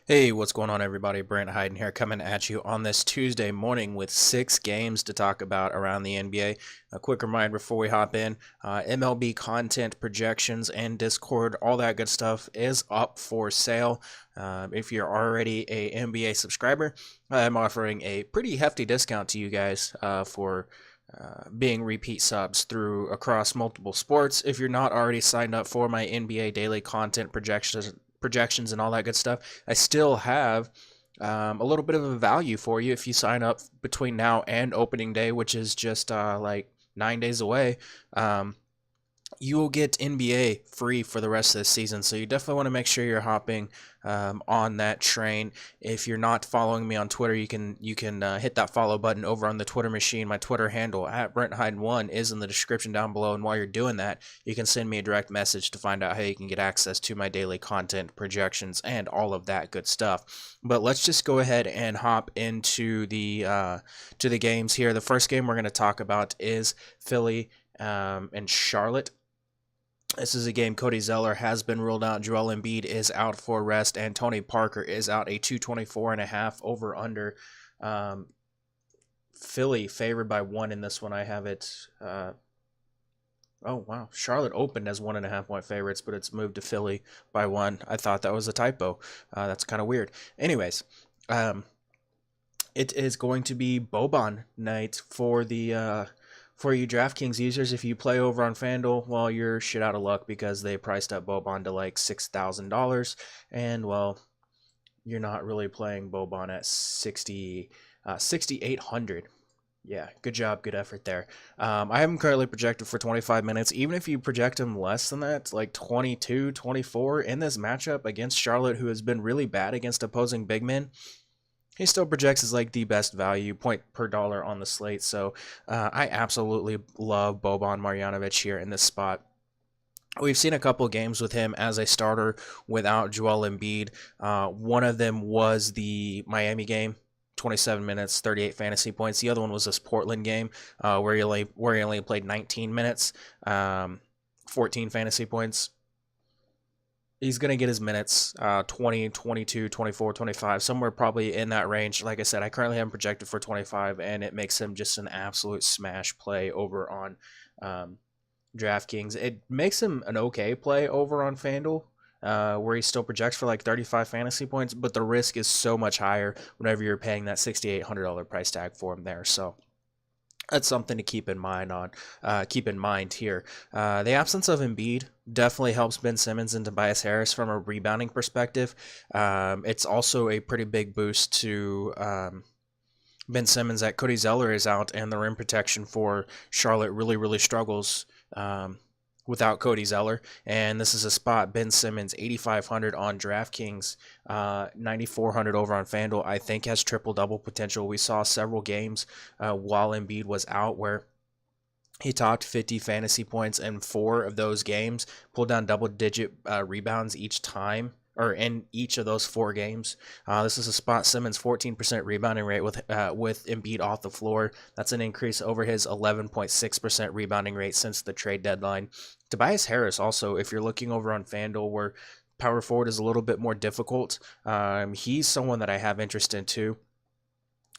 Hey, what's going on, everybody? Brent Hyden here, coming at you on this Tuesday morning with 6 games to talk about around the NBA. A quick reminder before we hop in, MLB content, projections, and Discord, all that good stuff is up for sale. If you're already a NBA subscriber, I'm offering a pretty hefty discount to you guys for being repeat subs through across multiple sports. If you're not already signed up for my NBA daily content projections and all that good stuff, I still have a little bit of a value for you if you sign up between now and opening day, which is just like 9 days away. You will get NBA free for the rest of the season. So you definitely want to make sure you're hopping on that train. If you're not following me on Twitter, you can hit that follow button over on the Twitter machine. My Twitter handle at BrentHyden1 is in the description down below. And while you're doing that, you can send me a direct message to find out how you can get access to my daily content, projections, and all of that good stuff. But let's just go ahead and hop into the games here. The first game we're going to talk about is Philly and Charlotte. This is a game Cody Zeller has been ruled out. Joel Embiid is out for rest, and Tony Parker is out. A 224.5 over under. Philly favored by 1 in this one. I have it. Oh wow, Charlotte opened as 1.5 point favorites, but it's moved to Philly by 1. I thought that was a typo. That's kind of weird. Anyways, it is going to be Boban night for the for you DraftKings users. If you play over on FanDuel, well, you're shit out of luck because they priced up Boban to like $6,000, and well, you're not really playing Boban at 6,800. Yeah, good job, good effort there. I have him currently projected for 25 minutes. Even if you project him less than that, like 22, 24 in this matchup against Charlotte, who has been really bad against opposing big men, he still projects as like the best value point per dollar on the slate. So I absolutely love Boban Marjanovic here in this spot. We've seen a couple games with him as a starter without Joel Embiid. One of them was the Miami game, 27 minutes, 38 fantasy points. The other one was this Portland game where he only played 19 minutes, 14 fantasy points. He's going to get his minutes 20, 22, 24, 25, somewhere probably in that range. Like I said, I currently have him projected for 25, and it makes him just an absolute smash play over on DraftKings. It makes him an okay play over on FanDuel, where he still projects for like 35 fantasy points, but the risk is so much higher whenever you're paying that $6,800 price tag for him there. So that's something to keep in mind here. The absence of Embiid definitely helps Ben Simmons and Tobias Harris from a rebounding perspective. It's also a pretty big boost to Ben Simmons that Cody Zeller is out, and the rim protection for Charlotte really struggles without Cody Zeller. And this is a spot Ben Simmons 8,500 on DraftKings, 9,400 over on FanDuel. I think has triple double potential. We saw several games while Embiid was out where he topped 50 fantasy points in 4 of those games, pulled down double digit rebounds each time, or in each of those 4 games. This is a spot Simmons 14% rebounding rate with Embiid off the floor. That's an increase over his 11.6% rebounding rate since the trade deadline. Tobias Harris also, if you're looking over on FanDuel where power forward is a little bit more difficult, he's someone that I have interest in too.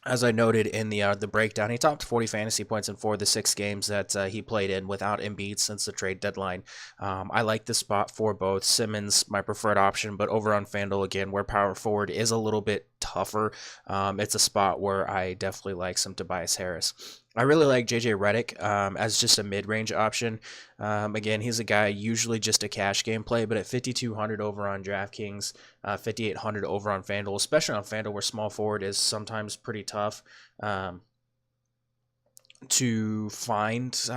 As I noted in the breakdown, he topped 40 fantasy points in 4 of the 6 games that he played in without Embiid since the trade deadline. I like this spot for both. Simmons, my preferred option, but over on FanDuel, again, where power forward is a little bit tougher, it's a spot where I definitely like some Tobias Harris. I really like JJ Redick as just a mid-range option. Again, he's a guy usually just a cash game play, but at 5,200 over on DraftKings, 5,800 over on FanDuel, especially on FanDuel where small forward is sometimes pretty tough to find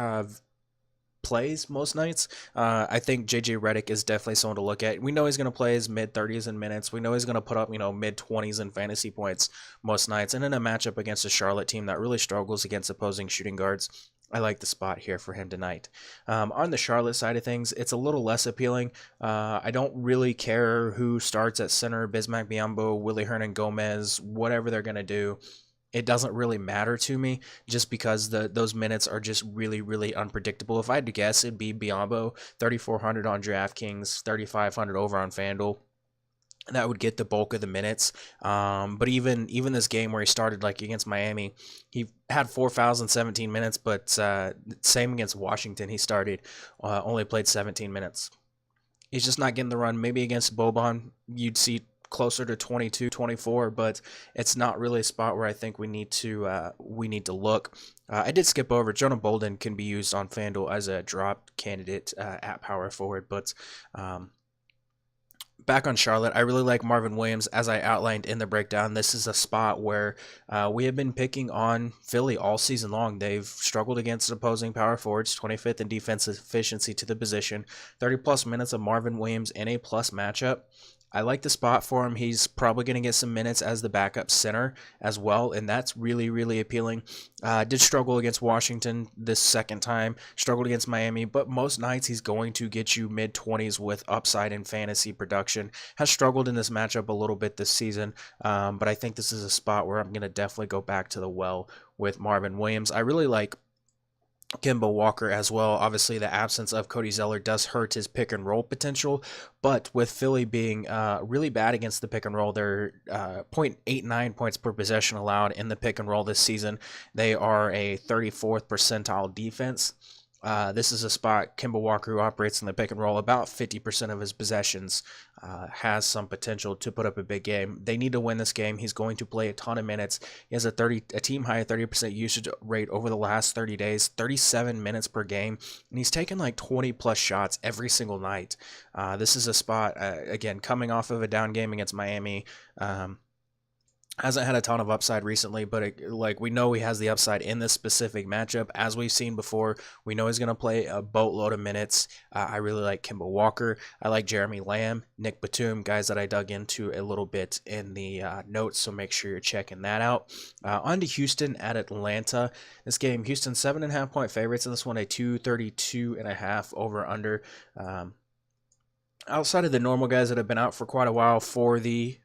plays most nights. I think JJ Redick is definitely someone to look at. We know he's going to play his mid-30s in minutes. We know he's going to put up, mid-20s in fantasy points most nights. And in a matchup against a Charlotte team that really struggles against opposing shooting guards, I like the spot here for him tonight. On the Charlotte side of things, it's a little less appealing. I don't really care who starts at center, Bismack Biyombo, Willie Hernan-Gomez, whatever they're going to do. It doesn't really matter to me just because those minutes are just really unpredictable. If I had to guess, it'd be Biyombo, 3,400 on DraftKings, 3,500 over on FanDuel. that would get the bulk of the minutes. But even this game where he started like against Miami, he had 4 fouls in 17 minutes. But same against Washington, he started only played 17 minutes. He's just not getting the run. Maybe against Boban, you'd see closer to 22, 24, but it's not really a spot where I think we need to look. I did skip over. Jonah Bolden can be used on FanDuel as a drop candidate at power forward, but back on Charlotte, I really like Marvin Williams. As I outlined in the breakdown, this is a spot where we have been picking on Philly all season long. They've struggled against opposing power forwards, 25th in defensive efficiency to the position, 30-plus minutes of Marvin Williams in a plus matchup. I like the spot for him. He's probably going to get some minutes as the backup center as well, and that's really, really appealing. Did struggle against Washington this second time, struggled against Miami, but most nights he's going to get you mid-20s with upside in fantasy production. Has struggled in this matchup a little bit this season, but I think this is a spot where I'm going to definitely go back to the well with Marvin Williams. I really like Kemba Walker as well. Obviously, the absence of Cody Zeller does hurt his pick and roll potential, but with Philly being really bad against the pick and roll, they're 0.89 points per possession allowed in the pick and roll this season. They are a 34th percentile defense. This is a spot Kemba Walker, who operates in the pick and roll about 50% of his possessions, has some potential to put up a big game. They need to win this game. He's going to play a ton of minutes. He has a team high 30% usage rate over the last 30 days, 37 minutes per game, and he's taken like 20 plus shots every single night. This is a spot, again, coming off of a down game against Miami. Hasn't had a ton of upside recently, but we know he has the upside in this specific matchup. As we've seen before, we know he's going to play a boatload of minutes. I really like Kemba Walker. I like Jeremy Lamb, Nick Batum, guys that I dug into a little bit in the notes, so make sure you're checking that out. On to Houston at Atlanta. This game, Houston 7.5 point favorites in this one, a 232.5 over under. Outside of the normal guys that have been out for quite a while for the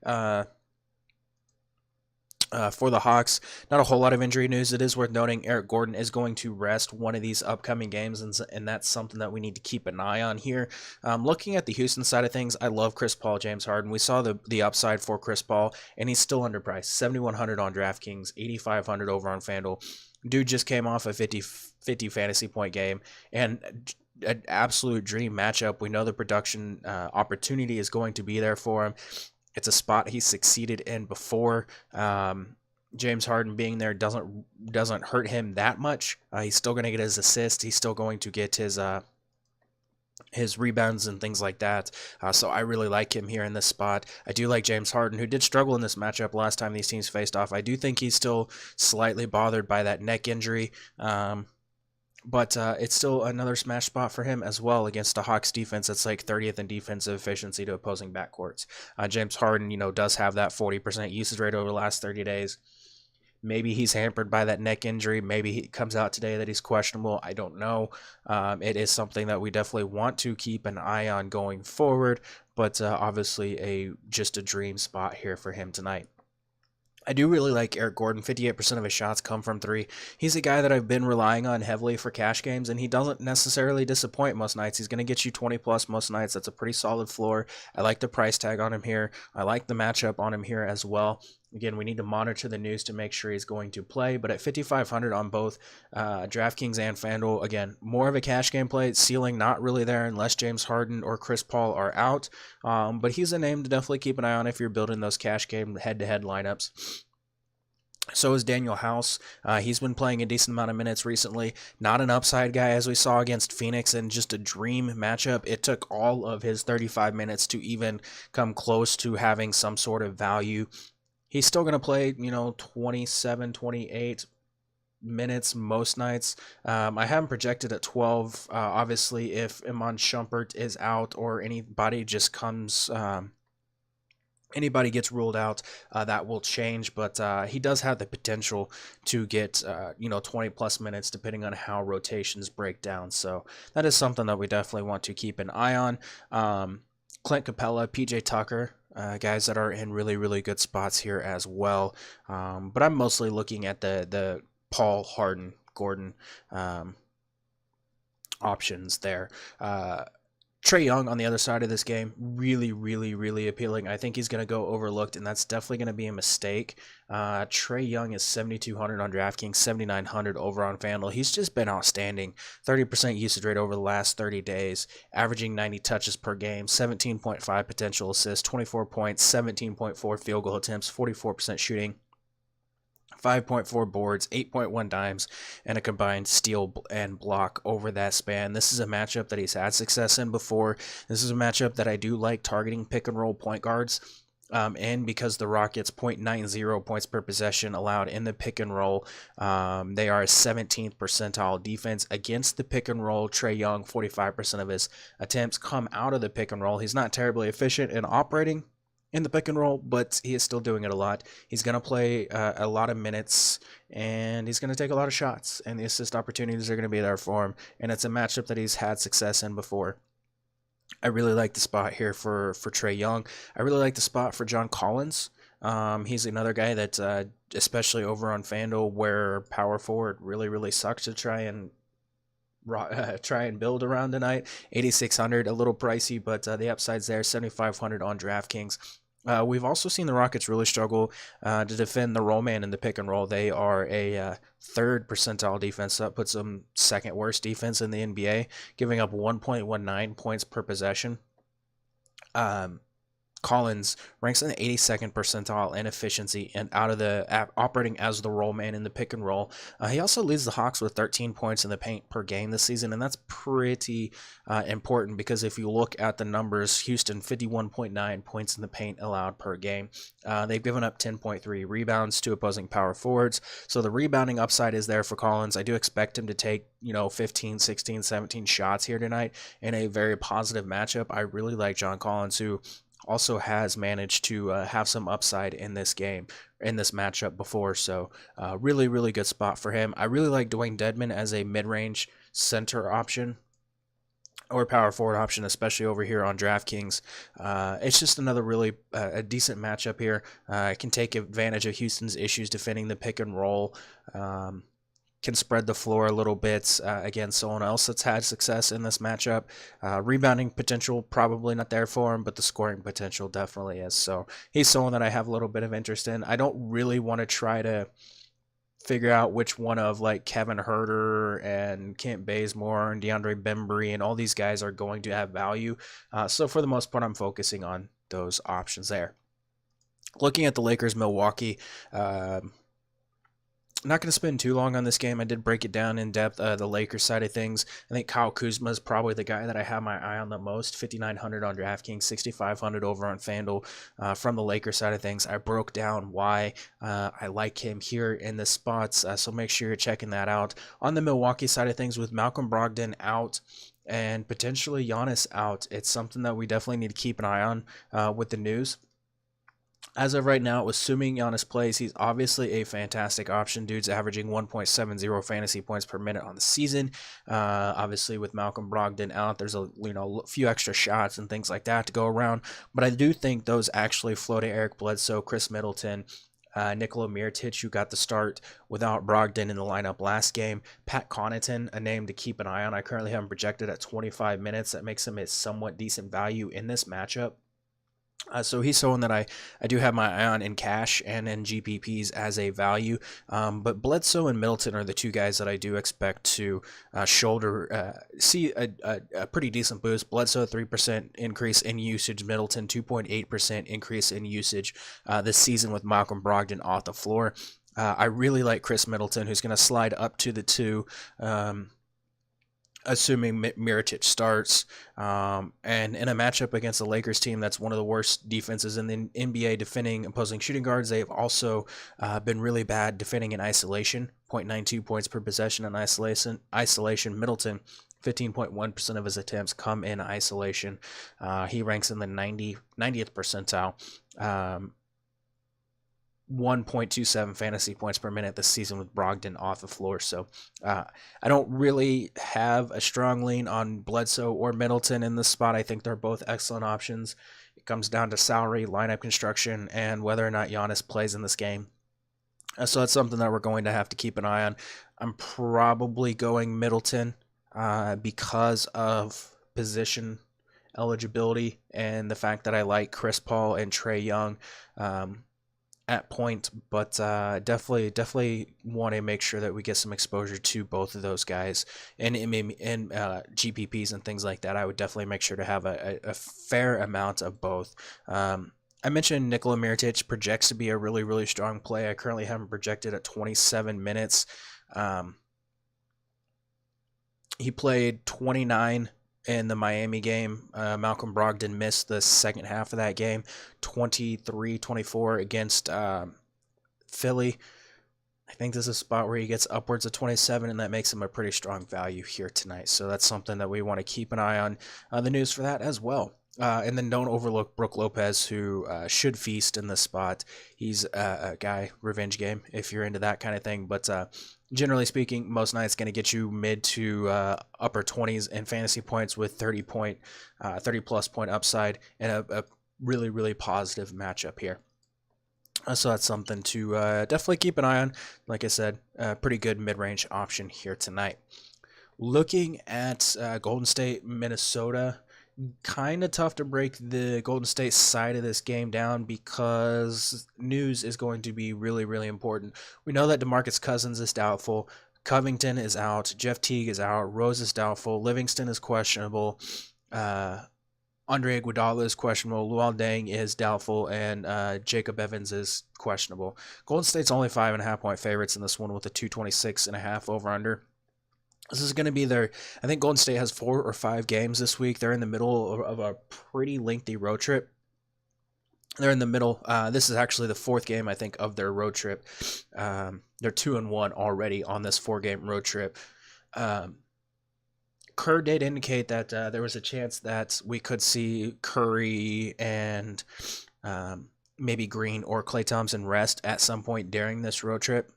Hawks, not a whole lot of injury news. It is worth noting Eric Gordon is going to rest one of these upcoming games, and that's something that we need to keep an eye on here. Looking at the Houston side of things, I love Chris Paul, James Harden. We saw the upside for Chris Paul, and he's still underpriced. 7,100 on DraftKings, 8,500 over on FanDuel. Dude just came off a 50 fantasy point game, and an absolute dream matchup. We know the production opportunity is going to be there for him. It's a spot he's succeeded in before. James Harden being there doesn't hurt him that much. He's still going to get his assist. He's still going to get his rebounds and things like that. So I really like him here in this spot. I do like James Harden, who did struggle in this matchup last time these teams faced off. I do think he's still slightly bothered by that neck injury. But it's still another smash spot for him as well against a Hawks defense that's like 30th in defensive efficiency to opposing backcourts. James Harden, does have that 40% usage rate over the last 30 days. Maybe he's hampered by that neck injury. Maybe he comes out today that he's questionable. I don't know. It is something that we definitely want to keep an eye on going forward, but obviously just a dream spot here for him tonight. I do really like Eric Gordon. 58% of his shots come from three. He's a guy that I've been relying on heavily for cash games, and he doesn't necessarily disappoint most nights. He's going to get you 20 plus most nights. That's a pretty solid floor. I like the price tag on him here. I like the matchup on him here as well. Again, we need to monitor the news to make sure he's going to play, but at 5,500 on both DraftKings and FanDuel, again, more of a cash game play. Ceiling not really there unless James Harden or Chris Paul are out, but he's a name to definitely keep an eye on if you're building those cash game head-to-head lineups. So is Daniel House. He's been playing a decent amount of minutes recently. Not an upside guy as we saw against Phoenix, and just a dream matchup. It took all of his 35 minutes to even come close to having some sort of value. He's still going to play, 27, 28 minutes most nights. I have him projected at 12. Obviously, if Iman Shumpert is out or anybody just comes... anybody gets ruled out, that will change, but he does have the potential to get 20 plus minutes depending on how rotations break down. So that is something that we definitely want to keep an eye on. Clint Capella, PJ Tucker, guys that are in really, really good spots here as well. But I'm mostly looking at the Paul, Harden, Gordon options there. Trae Young on the other side of this game, really, really, really appealing. I think he's going to go overlooked, and that's definitely going to be a mistake. Trae Young is 7,200 on DraftKings, 7,900 over on FanDuel. He's just been outstanding. 30% usage rate over the last 30 days, averaging 90 touches per game, 17.5 potential assists, 24 points, 17.4 field goal attempts, 44% shooting. 5.4 boards, 8.1 dimes, and a combined steal and block over that span. This is a matchup that he's had success in before. This is a matchup that I do like targeting pick and roll point guards. And because the Rockets 0.90 points per possession allowed in the pick and roll, they are a 17th percentile defense against the pick and roll. Trae Young, 45% of his attempts come out of the pick and roll. He's not terribly efficient in operating in the pick and roll, but he is still doing it a lot. He's going to play a lot of minutes, and he's going to take a lot of shots, and the assist opportunities are going to be there for him, and it's a matchup that he's had success in before. I really like the spot here for Trae Young. I really like the spot for John Collins. He's another guy that, especially over on FanDuel, where power forward really, really sucks to try and build around tonight. 8,600, a little pricey, but the upside's there. 7,500 on DraftKings. We've also seen the Rockets really struggle to defend the roll man in the pick and roll. They are a third percentile defense. That puts them second worst defense in the NBA, giving up 1.19 points per possession. Collins ranks in the 82nd percentile in efficiency and out of the operating as the roll man in the pick and roll. He also leads the Hawks with 13 points in the paint per game this season, and that's pretty important because if you look at the numbers, Houston 51.9 points in the paint allowed per game. They've given up 10.3 rebounds to opposing power forwards, so the rebounding upside is there for Collins. I do expect him to take 15, 16, 17 shots here tonight in a very positive matchup. I really like John Collins, who also has managed to have some upside in this game, in this matchup before. So really, really good spot for him. I really like Dwayne Dedmon as a mid-range center option or power forward option, especially over here on DraftKings. It's just another really a decent matchup here. I can take advantage of Houston's issues defending the pick and roll. Can spread the floor a little bit against someone else that's had success in this matchup. Rebounding potential probably not there for him, but the scoring potential definitely is. So he's someone that I have a little bit of interest in. I don't really want to try to figure out which one of like Kevin Huerter and Kent Bazemore and DeAndre Bembry and all these guys are going to have value. So for the most part, I'm focusing on those options there. Looking at the Lakers-Milwaukee, not going to spend too long on this game. I did break it down in depth, the Lakers side of things. I think Kyle Kuzma is probably the guy that I have my eye on the most. 5,900 on DraftKings, 6,500 over on FanDuel. From the Lakers side of things, I broke down why I like him here in the spots, so make sure you're checking that out. On the Milwaukee side of things, with Malcolm Brogdon out and potentially Giannis out, it's something that we definitely need to keep an eye on with the news. As of right now, assuming Giannis plays, he's obviously a fantastic option. Dude's averaging 1.70 fantasy points per minute on the season. Obviously, with Malcolm Brogdon out, there's a few extra shots and things like that to go around. But I do think those actually flow to Eric Bledsoe, Chris Middleton, Nikola Mirotic, who got the start without Brogdon in the lineup last game. Pat Connaughton, a name to keep an eye on. I currently have him projected at 25 minutes. That makes him a somewhat decent value in this matchup. So he's someone that I do have my eye on in cash and in GPPs as a value. But Bledsoe and Middleton are the two guys that I do expect to see a pretty decent boost. Bledsoe, 3% increase in usage. Middleton, 2.8% increase in usage this season with Malcolm Brogdon off the floor. I really like Chris Middleton, who's going to slide up to the 2. Assuming Mirotic starts, and in a matchup against the Lakers team that's one of the worst defenses in the NBA defending opposing shooting guards, they've also been really bad defending in isolation, 0.92 points per possession in isolation. Middleton, 15.1% of his attempts come in isolation. He ranks in the 90th percentile. 1.27 fantasy points per minute this season with Brogdon off the floor. So I don't really have a strong lean on Bledsoe or Middleton in this spot. I think they're both excellent options. It comes down to salary, lineup construction, and whether or not Giannis plays in this game. So that's something that we're going to have to keep an eye on. I'm probably going Middleton because of position eligibility and the fact that I like Chris Paul and Trae Young at point, but definitely want to make sure that we get some exposure to both of those guys, and in GPPs and things like that. I would definitely make sure to have a fair amount of both. I mentioned Nikola Mirotic projects to be a really strong play. I currently have him projected at 27 minutes. He played 29 in the Miami game. Malcolm Brogdon missed the second half of that game, 23-24 against Philly. I think this is a spot where he gets upwards of 27, and that makes him a pretty strong value here tonight. So that's something that we want to keep an eye on the news for that as well. And then don't overlook Brook Lopez, who should feast in this spot. He's a guy, revenge game, if you're into that kind of thing. But generally speaking, most nights going to get you mid to upper 20s in fantasy points with 30 plus point upside, and a really positive matchup here. So that's something to definitely keep an eye on. Like I said, pretty good mid-range option here tonight. Looking at Golden State, Minnesota, kind of tough to break the Golden State side of this game down because news is going to be really important. We know that DeMarcus Cousins is doubtful. Covington is out. Jeff Teague is out. Rose is doubtful. Livingston is questionable. Andre Iguodala is questionable. Luol Deng is doubtful, and Jacob Evans is questionable. Golden State's only 5.5 point favorites in this one with a 226.5 over under. This is going to be I think Golden State has 4 or 5 games this week. They're in the middle of a pretty lengthy road trip. They're in the middle. This is actually the 4th game, I think, of their road trip. They're 2-1 already on this 4-game road trip. Kerr did indicate that there was a chance that we could see Curry and maybe Green or Klay Thompson rest at some point during this road trip.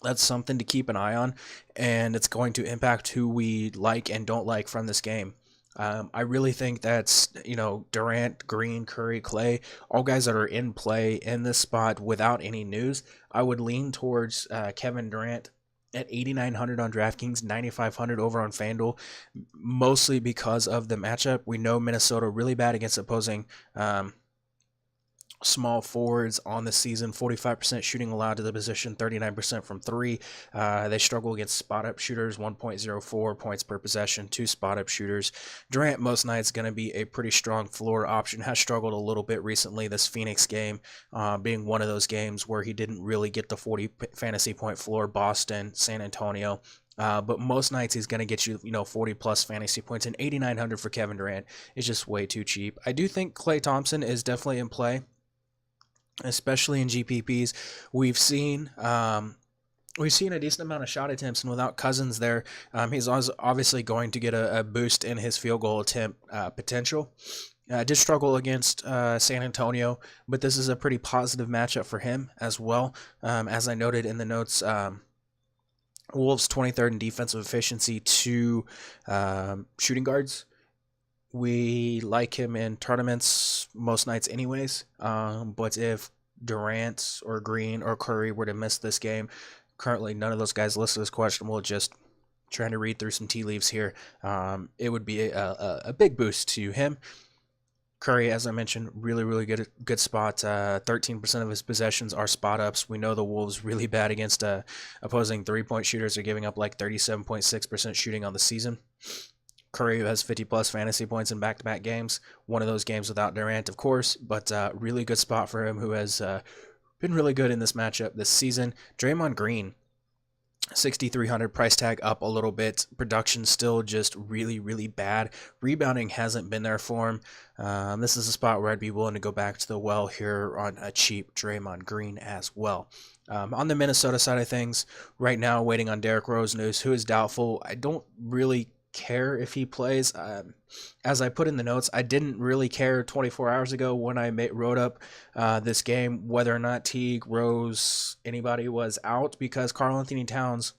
That's something to keep an eye on, and it's going to impact who we like and don't like from this game. I really think that's, Durant, Green, Curry, Klay, all guys that are in play in this spot without any news. I would lean towards Kevin Durant at 8,900 on DraftKings, 9,500 over on FanDuel, mostly because of the matchup. We know Minnesota really bad against opposing small forwards on the season. 45% shooting allowed to the position, 39% from 3. They struggle against spot-up shooters, 1.04 points per possession, 2 spot-up shooters. Durant most nights going to be a pretty strong floor option. Has struggled a little bit recently. This Phoenix game being one of those games where he didn't really get the 40 fantasy point floor. Boston, San Antonio. But most nights he's going to get you, 40 plus fantasy points, and 8,900 for Kevin Durant is just way too cheap. I do think Klay Thompson is definitely in play, especially in GPPs. We've seen a decent amount of shot attempts, and without Cousins there, he's obviously going to get a boost in his field goal attempt potential. Did struggle against San Antonio, but this is a pretty positive matchup for him as well. As I noted in the notes, Wolves 23rd in defensive efficiency to shooting guards. We like him in tournaments most nights anyways, but if Durant or Green or Curry were to miss this game, currently none of those guys listed as questionable, just trying to read through some tea leaves here, it would be a big boost to him. Curry, as I mentioned, really good spot. 13% of his possessions are spot ups. We know the Wolves really bad against opposing 3-point shooters. Are giving up like 37.6% shooting on the season. Curry has 50 plus fantasy points in back-to-back games. One of those games without Durant, of course, but really good spot for him, who has been really good in this matchup this season. Draymond Green, 6,300 price tag up a little bit. Production still just really bad. Rebounding hasn't been there for him. This is a spot where I'd be willing to go back to the well here on a cheap Draymond Green as well. On the Minnesota side of things, right now waiting on Derrick Rose news, who is doubtful. I don't really care if he plays. As I put in the notes, I didn't really care 24 hours ago when I wrote up this game whether or not Teague, Rose, anybody was out, because Karl-Anthony Towns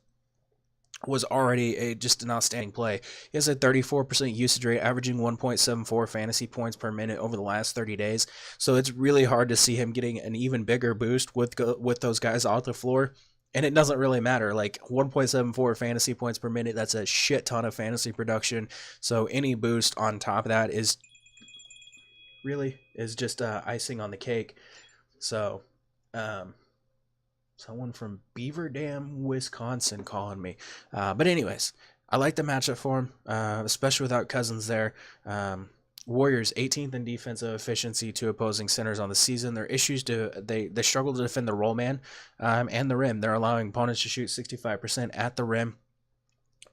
was already just an outstanding play. He has a 34% usage rate, averaging 1.74 fantasy points per minute over the last 30 days. So it's really hard to see him getting an even bigger boost with those guys off the floor. And it doesn't really matter. Like 1.74 fantasy points per minute, that's a shit ton of fantasy production. So any boost on top of that is just icing on the cake. So, um, someone from Beaver Dam, Wisconsin calling me. But anyways, I like the matchup for him, especially without Cousins there. Warriors 18th in defensive efficiency to opposing centers on the season. Their issues they struggle to defend the roll man and the rim. They're allowing opponents to shoot 65% at the rim.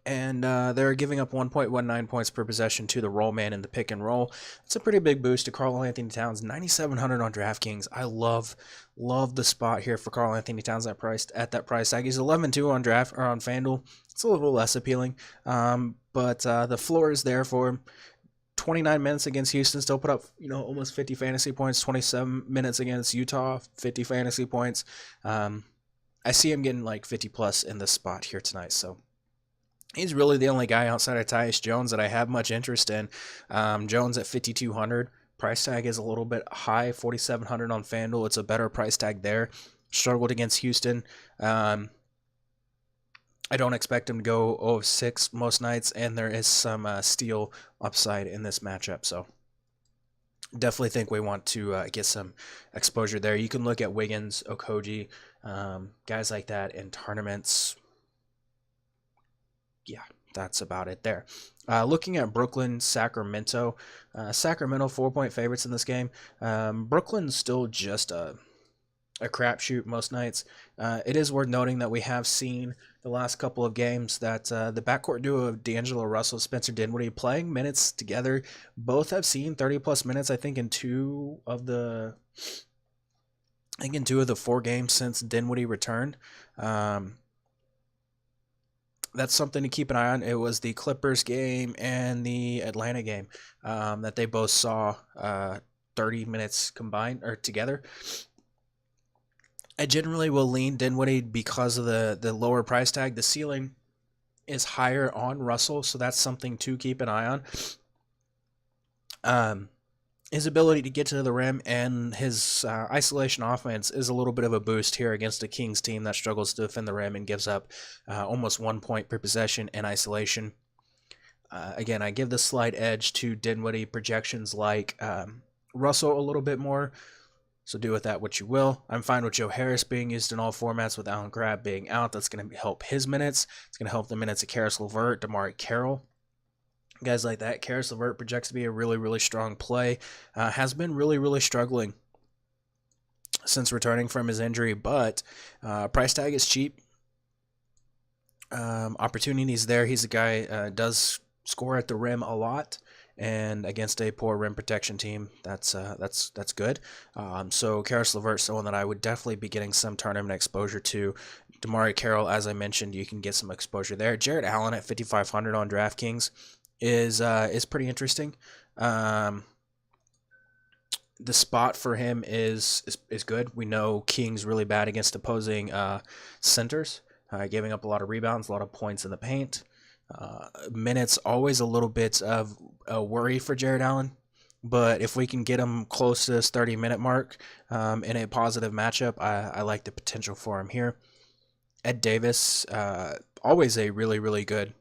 And they're giving up 1.19 points per possession to the roll man in the pick and roll. It's a pretty big boost to Karl-Anthony Towns, 9,700 on DraftKings. I love the spot here for Karl-Anthony Towns at that price tag. He's 11-2 on FanDuel. It's a little less appealing, but the floor is there for him. 29 minutes against Houston, still put up almost 50 fantasy points. 27 minutes against Utah, 50 fantasy points. I see him getting like 50 plus in this spot here tonight. So he's really the only guy outside of Tyus Jones that I have much interest in. Jones at 5,200. Price tag is a little bit high, 4,700 on FanDuel. It's a better price tag there. Struggled against Houston. I don't expect him to go 0-6 most nights, and there is some steal upside in this matchup. So definitely think we want to get some exposure there. You can look at Wiggins, Okogie, guys like that in tournaments. Yeah, that's about it there. Looking at Brooklyn, Sacramento. Sacramento 4-point favorites in this game. Brooklyn's still just a crapshoot most nights. It is worth noting that we have seen the last couple of games that the backcourt duo of D'Angelo Russell, Spencer Dinwiddie playing minutes together. Both have seen 30-plus minutes, I think, in two of the 4 games since Dinwiddie returned. That's something to keep an eye on. It was the Clippers game and the Atlanta game that they both saw 30 minutes combined or together. I generally will lean Dinwiddie because of the lower price tag. The ceiling is higher on Russell, so that's something to keep an eye on. His ability to get to the rim and his isolation offense is a little bit of a boost here against a Kings team that struggles to defend the rim and gives up almost 1 point per possession in isolation. Again, I give the slight edge to Dinwiddie. Projections like Russell a little bit more, so do with that what you will. I'm fine with Joe Harris being used in all formats with Allen Crabbe being out. That's going to help his minutes. It's going to help the minutes of Karis LeVert, Damari Carroll. Guys like that. Karis LeVert projects to be a really, really strong play. Has been really, really struggling since returning from his injury, but price tag is cheap. Opportunities there. He's a guy does score at the rim a lot, and against a poor rim protection team, that's good. So Karis LeVert is someone that I would definitely be getting some tournament exposure to. Damari Carroll, as I mentioned, you can get some exposure there. Jarrett Allen at 5,500 on DraftKings is pretty interesting. The spot for him is good. We know King's really bad against opposing centers, giving up a lot of rebounds, a lot of points in the paint. Minutes always a little bit of a worry for Jarrett Allen, but if we can get him close to this 30-minute mark in a positive matchup, I like the potential for him here. Ed Davis, always a really, really good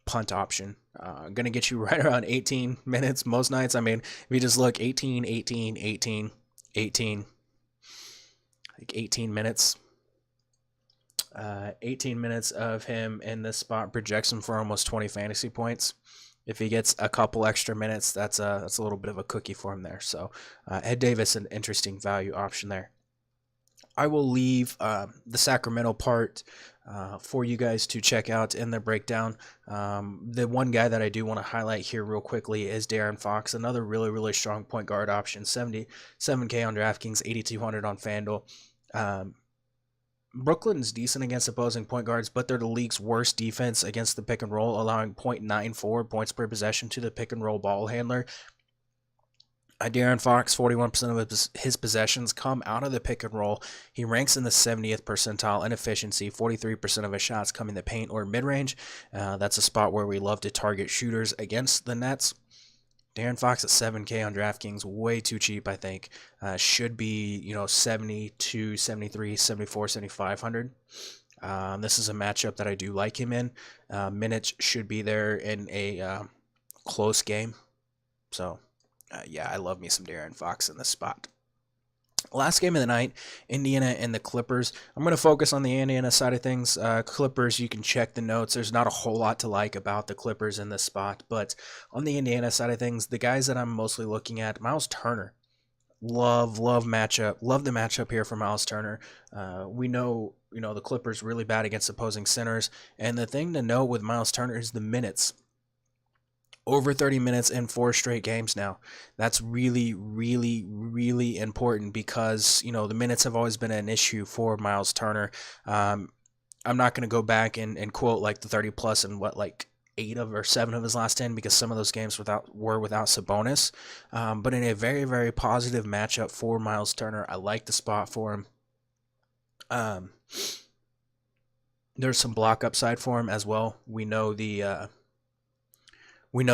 punt option. Going to get you right around 18 minutes most nights. I mean, if you just look 18, 18, 18, 18, like 18 minutes. 18 minutes of him in this spot projects him for almost 20 fantasy points. If he gets a couple extra minutes, that's a little bit of a cookie for him there. So Ed Davis, an interesting value option there. I will leave the Sacramento part for you guys to check out in the breakdown. The one guy that I do want to highlight here real quickly is De'Aaron Fox, another really, really strong point guard option. 77K on DraftKings, 8,200 on FanDuel. Brooklyn's decent against opposing point guards, but they're the league's worst defense against the pick and roll, allowing 0.94 points per possession to the pick and roll ball handler. De'Aaron Fox, 41% of his possessions come out of the pick and roll. He ranks in the 70th percentile in efficiency. 43% of his shots come in the paint or mid-range. That's a spot where we love to target shooters against the Nets. De'Aaron Fox at 7K on DraftKings, way too cheap, I think. Should be, 72, 73, 74, 7,500. This is a matchup that I do like him in. Minutes should be there in a close game. So, yeah, I love me some De'Aaron Fox in this spot. Last game of the night, Indiana and the Clippers. I'm going to focus on the Indiana side of things. Clippers, you can check the notes. There's not a whole lot to like about the Clippers in this spot. But on the Indiana side of things, the guys that I'm mostly looking at, Miles Turner. Love matchup. Love the matchup here for Miles Turner. We know, the Clippers really bad against opposing centers. And the thing to note with Miles Turner is the minutes. Over 30 minutes in 4 straight games now. That's really, really, really important because, the minutes have always been an issue for Miles Turner. I'm not going to go back and quote like the 30 plus and what, like 8 of or 7 of his last 10 because some of those games were without Sabonis. But in a very, very positive matchup for Miles Turner, I like the spot for him. There's some block upside for him as well. We know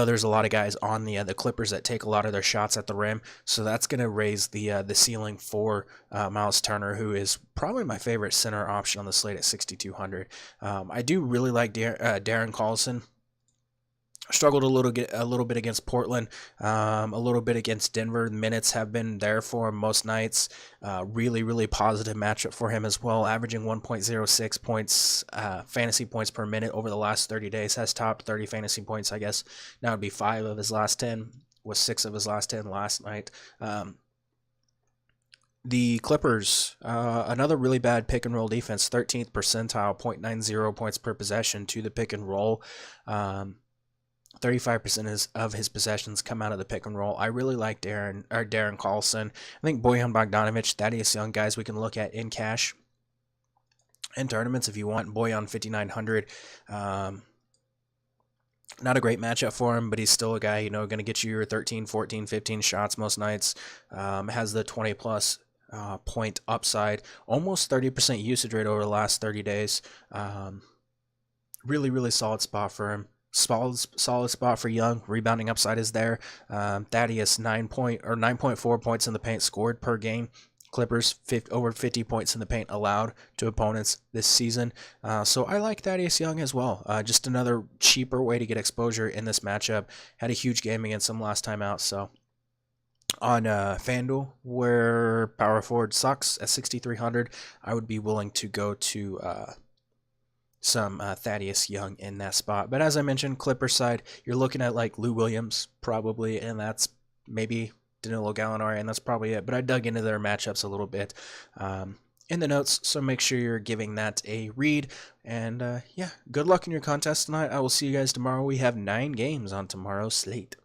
there's a lot of guys on the Clippers that take a lot of their shots at the rim, so that's going to raise the ceiling for Miles Turner, who is probably my favorite center option on the slate at 6,200. I do really like Darren Collison. Struggled a little bit against Portland, a little bit against Denver. The minutes have been there for him most nights. Really, really positive matchup for him as well, averaging 1.06 points, fantasy points per minute over the last 30 days. Has topped 30 fantasy points, I guess. Now would be 5 of his last 10. Was 6 of his last 10 last night. The Clippers, another really bad pick and roll defense, 13th percentile, 0.90 points per possession to the pick and roll. 35% of his possessions come out of the pick and roll. I really like Darren Collison. I think Bojan Bogdanovic, Thaddeus Young, guys we can look at in cash and tournaments if you want. Bojan 5,900. Not a great matchup for him, but he's still a guy, going to get you your 13, 14, 15 shots most nights. Has the 20 plus point upside, almost 30% usage rate over the last 30 days. Really, really solid spot for him. Solid spot for Young. Rebounding upside is there. Thaddeus 9.4 points in the paint scored per game. Clippers over 50 points in the paint allowed to opponents this season. So I like Thaddeus Young as well. Just another cheaper way to get exposure in this matchup. Had a huge game against him last time out. So on FanDuel, where power forward sucks at 6,300, I would be willing to go to some Thaddeus Young in that spot. But as I mentioned, Clippers side, you're looking at like Lou Williams probably, and that's maybe Danilo Gallinari, and that's probably it. But I dug into their matchups a little bit in the notes, so make sure you're giving that a read. And yeah, good luck in your contest tonight. I will see you guys tomorrow. We have 9 games on tomorrow's slate.